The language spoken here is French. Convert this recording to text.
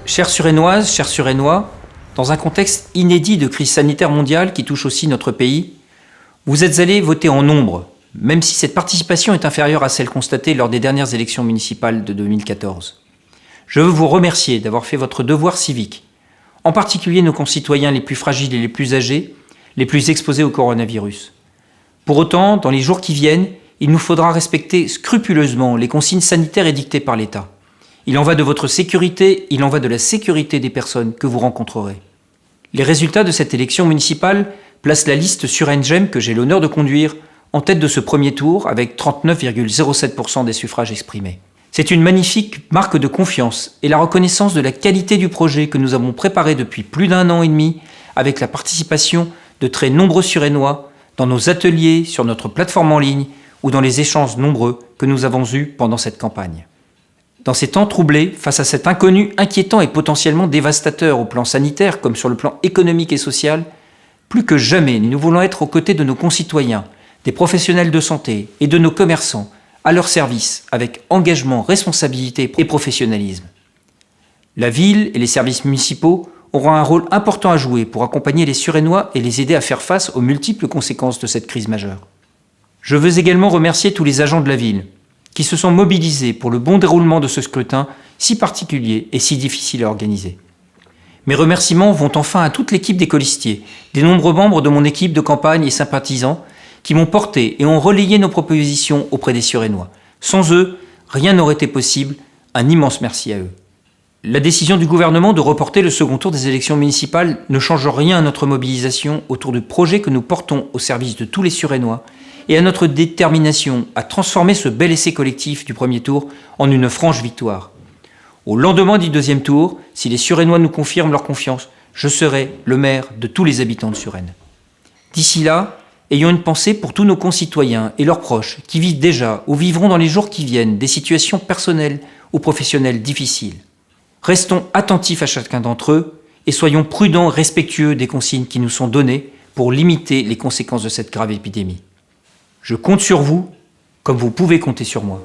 Chères Suresnoises, chers Suresnois, dans un contexte inédit de crise sanitaire mondiale qui touche aussi notre pays, vous êtes allés voter en nombre, même si cette participation est inférieure à celle constatée lors des dernières élections municipales de 2014. Je veux vous remercier d'avoir fait votre devoir civique, en particulier nos concitoyens les plus fragiles et les plus âgés, les plus exposés au coronavirus. Pour autant, dans les jours qui viennent, il nous faudra respecter scrupuleusement les consignes sanitaires édictées par l'État. Il en va de votre sécurité, il en va de la sécurité des personnes que vous rencontrerez. Les résultats de cette élection municipale placent la liste Suresngem que j'ai l'honneur de conduire en tête de ce premier tour avec 39,07% des suffrages exprimés. C'est une magnifique marque de confiance et la reconnaissance de la qualité du projet que nous avons préparé depuis plus d'1 an et demi avec la participation de très nombreux Suresnois dans nos ateliers, sur notre plateforme en ligne ou dans les échanges nombreux que nous avons eus pendant cette campagne. Dans ces temps troublés, face à cet inconnu inquiétant et potentiellement dévastateur au plan sanitaire comme sur le plan économique et social, plus que jamais nous voulons être aux côtés de nos concitoyens, des professionnels de santé et de nos commerçants, à leur service, avec engagement, responsabilité et professionnalisme. La ville et les services municipaux auront un rôle important à jouer pour accompagner les Suresnois et les aider à faire face aux multiples conséquences de cette crise majeure. Je veux également remercier tous les agents de la ville, qui se sont mobilisés pour le bon déroulement de ce scrutin si particulier et si difficile à organiser. Mes remerciements vont enfin à toute l'équipe des colistiers, des nombreux membres de mon équipe de campagne et sympathisants qui m'ont porté et ont relayé nos propositions auprès des Suresnois. Sans eux, rien n'aurait été possible. Un immense merci à eux. La décision du gouvernement de reporter le second tour des élections municipales ne change rien à notre mobilisation autour du projet que nous portons au service de tous les Suresnois et à notre détermination à transformer ce bel essai collectif du premier tour en une franche victoire. Au lendemain du deuxième tour, si les Suresnois nous confirment leur confiance, je serai le maire de tous les habitants de Suresnes. D'ici là, ayons une pensée pour tous nos concitoyens et leurs proches qui vivent déjà ou vivront dans les jours qui viennent des situations personnelles ou professionnelles difficiles. Restons attentifs à chacun d'entre eux et soyons prudents et respectueux des consignes qui nous sont données pour limiter les conséquences de cette grave épidémie. Je compte sur vous, comme vous pouvez compter sur moi.